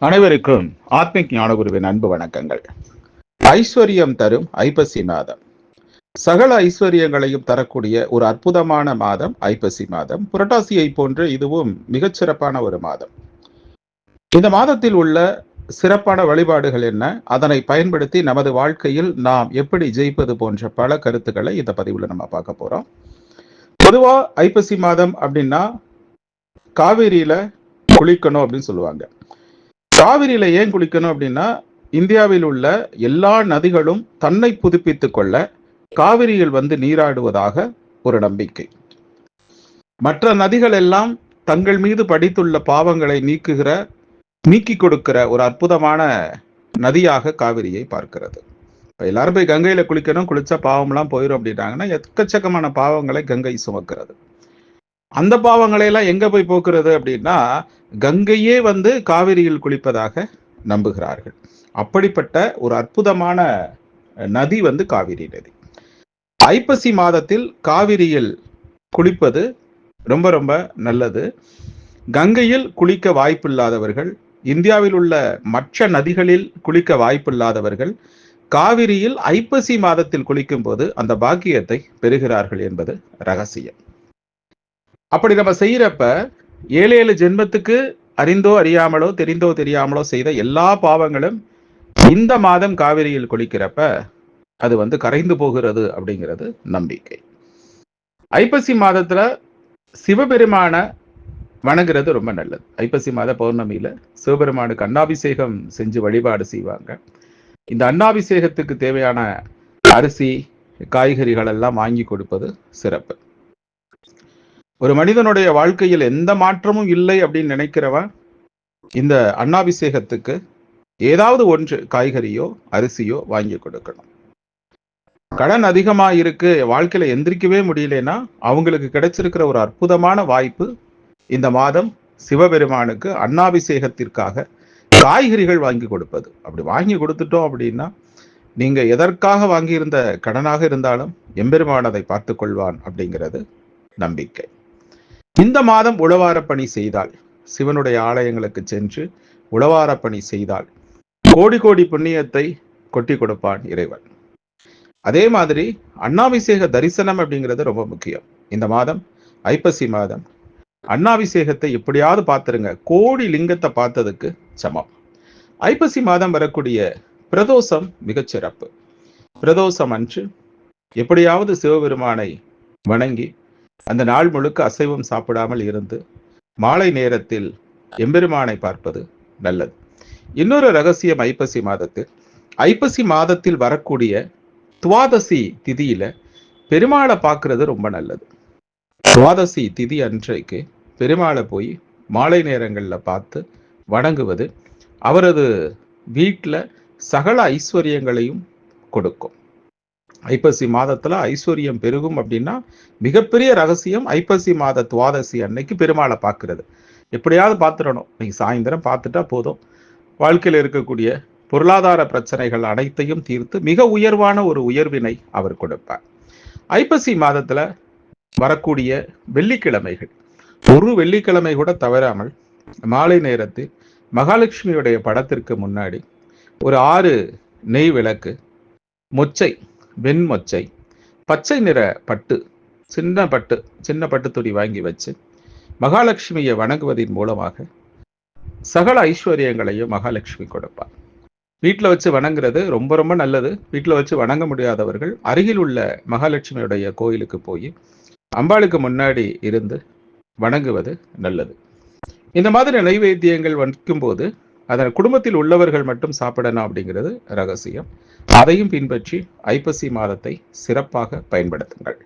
அனைவருக்கும் ஆத்மிக் ஞானகுருவின் அன்பு வணக்கங்கள். ஐஸ்வர்யம் தரும் ஐப்பசி மாதம். சகல ஐஸ்வர்யங்களையும் தரக்கூடிய ஒரு அற்புதமான மாதம் ஐப்பசி மாதம். புரட்டாசியை போன்று இதுவும் மிகச்சிறப்பான ஒரு மாதம். இந்த மாதத்தில் உள்ள சிறப்பான வழிபாடுகள் என்ன, அதனை பயன்படுத்தி நமது வாழ்க்கையில் நாம் எப்படி ஜெயிப்பது போன்ற பல கருத்துக்களை இந்த பதிவுல நம்ம பார்க்க போறோம். பொதுவா ஐப்பசி மாதம் அப்படின்னா காவேரியில குளிக்கணும் அப்படின்னு சொல்லுவாங்க. காவிரியில ஏன் குளிக்கணும் அப்படின்னா, இந்தியாவில் உள்ள எல்லா நதிகளும் தன்னை புதுப்பித்துக் கொள்ள காவிரியில் வந்து நீராடுவதாக ஒரு நம்பிக்கை. மற்ற நதிகள் எல்லாம் தங்கள் மீது படித்துள்ள பாவங்களை நீக்கி கொடுக்கிற ஒரு அற்புதமான நதியாக காவிரியை பார்க்கிறது. எல்லாரும் போய் கங்கையில குளிக்கணும், குளிச்சா பாவம்லாம் போயிடும் அப்படின்னாங்கன்னா, எக்கச்சக்கமான பாவங்களை கங்கை சுமக்கிறது. அந்த பாவங்களை எல்லாம் எங்க போய் போக்குறது அப்படின்னா, கங்கையே வந்து காவிரியில் குளிப்பதாக நம்புகிறார்கள். அப்படிப்பட்ட ஒரு அற்புதமான நதி வந்து காவிரி நதி. ஐப்பசி மாதத்தில் காவிரியில் குளிப்பது ரொம்ப ரொம்ப நல்லது. கங்கையில் குளிக்க வாய்ப்பில்லாதவர்கள், இந்தியாவில் உள்ள மற்ற நதிகளில் குளிக்க வாய்ப்பில்லாதவர்கள் காவிரியில் ஐப்பசி மாதத்தில் குளிக்கும் போது அந்த பாக்கியத்தை பெறுகிறார்கள் என்பது ரகசியம். அப்படி நம்ம செய்யறப்ப 7 ஜென்மத்துக்கு அறிந்தோ அறியாமலோ தெரிந்தோ தெரியாமலோ செய்த எல்லா பாவங்களும் இந்த மாதம் காவிரியில் குளிக்கிறப்ப அது வந்து கரைந்து போகிறது அப்படிங்கிறது நம்பிக்கை. ஐப்பசி மாதத்துல சிவபெருமான வணங்குறது ரொம்ப நல்லது. ஐப்பசி மாத பௌர்ணமியில சிவபெருமானுக்கு அன்னாபிஷேகம் செஞ்சு வழிபாடு செய்வாங்க. இந்த அன்னாபிஷேகத்துக்கு தேவையான அரிசி காய்கறிகள் எல்லாம் வாங்கி கொடுப்பது சிறப்பு. ஒரு மனிதனுடைய வாழ்க்கையில் எந்த மாற்றமும் இல்லை அப்படின்னு நினைக்கிறவன் இந்த அன்னாபிஷேகத்துக்கு ஏதாவது ஒன்று காய்கறியோ அரிசியோ வாங்கி கொடுக்கணும். கடன் அதிகமா இருக்கு, வாழ்க்கையில எந்திரிக்கவே முடியலன்னா அவங்களுக்கு கிடைச்சிருக்கிற ஒரு அற்புதமான வாய்ப்பு இந்த மாதம் சிவபெருமானுக்கு அன்னாபிஷேகத்திற்காக காய்கறிகள் வாங்கி கொடுப்பது. அப்படி வாங்கி கொடுத்துட்டோம் அப்படின்னா நீங்க எதற்காக வாங்கியிருந்த கடனாக இருந்தாலும் எம்பெருமான் அதை பார்த்து கொள்வான் அப்படிங்கிறது நம்பிக்கை. இந்த மாதம் உழவார பணி செய்தால், சிவனுடைய ஆலயங்களுக்கு சென்று உழவார பணி செய்தால் கோடி கோடி புண்ணியத்தை கொட்டி கொடுப்பான் இறைவன். அதே மாதிரி அன்னாபிஷேக தரிசனம் அப்படிங்கிறது ரொம்ப முக்கியம். இந்த மாதம் ஐப்பசி மாதம் அன்னாபிஷேகத்தை எப்படியாவது பார்த்துருங்க. கோடி லிங்கத்தை பார்த்ததுக்கு சமம். ஐப்பசி மாதம் வரக்கூடிய பிரதோஷம் மிகச்சிறப்பு. பிரதோஷம் அன்று எப்படியாவது சிவபெருமானை வணங்கி அந்த நாள் முழுக்க அசைவம் சாப்பிடாமல் இருந்து மாலை நேரத்தில் எம்பெருமானை பார்ப்பது நல்லது. இன்னொரு ரகசியம் ஐப்பசி மாதத்தில் வரக்கூடிய துவாதசி திதியில பெருமாளை பார்க்கறது ரொம்ப நல்லது. துவாதசி திதி அன்றைக்கு பெருமாளை போய் மாலை நேரங்களில் பார்த்து வணங்குவது அவரது வீட்டில் சகல ஐஸ்வர்யங்களையும் கொடுக்கும். ஐப்பசி மாதத்துல ஐஸ்வர்யம் பெருகும் அப்படின்னா மிகப்பெரிய ரகசியம் ஐப்பசி மாத துவாதசி அன்னைக்கு பெருமாளை பார்க்கறது. எப்படியாவது பார்த்துடணும். நீங்க சாயந்தரம் பார்த்துட்டா போதும், வாழ்க்கையில் இருக்கக்கூடிய பொருளாதார பிரச்சனைகள் அனைத்தையும் தீர்த்து மிக உயர்வான ஒரு உயர்வினை அவர் கொடுப்பார். ஐப்பசி மாதத்துல வரக்கூடிய வெள்ளிக்கிழமைகள், ஒரு வெள்ளிக்கிழமை கூட தவறாமல் மாலை நேரத்தில் மகாலட்சுமியுடைய படத்திற்கு முன்னாடி ஒரு 6 நெய் விளக்கு, மொச்சை, வெண்மொச்சை, பச்சை நிற பட்டு, சின்ன பட்டு துணி வாங்கி வச்சு மகாலட்சுமியை வணங்குவதன் மூலமாக சகல ஐஸ்வர்யங்களையும் மகாலட்சுமி கொடுப்பார். வீட்டில் வச்சு வணங்குறது ரொம்ப ரொம்ப நல்லது. வீட்டில் வச்சு வணங்க முடியாதவர்கள் அருகில் உள்ள மகாலட்சுமியுடைய கோயிலுக்கு போய் அம்பாளுக்கு முன்னாடி இருந்து வணங்குவது நல்லது. இந்த மாதிரி நைவேத்தியங்கள் வைக்கும் போது அதன் குடும்பத்தில் உள்ளவர்கள் மட்டும் சாப்பிடணும் அப்படிங்கிறது ரகசியம். அதையும் பின்பற்றி ஐப்பசி மாதத்தை சிறப்பாக பயன்படுத்துங்கள்.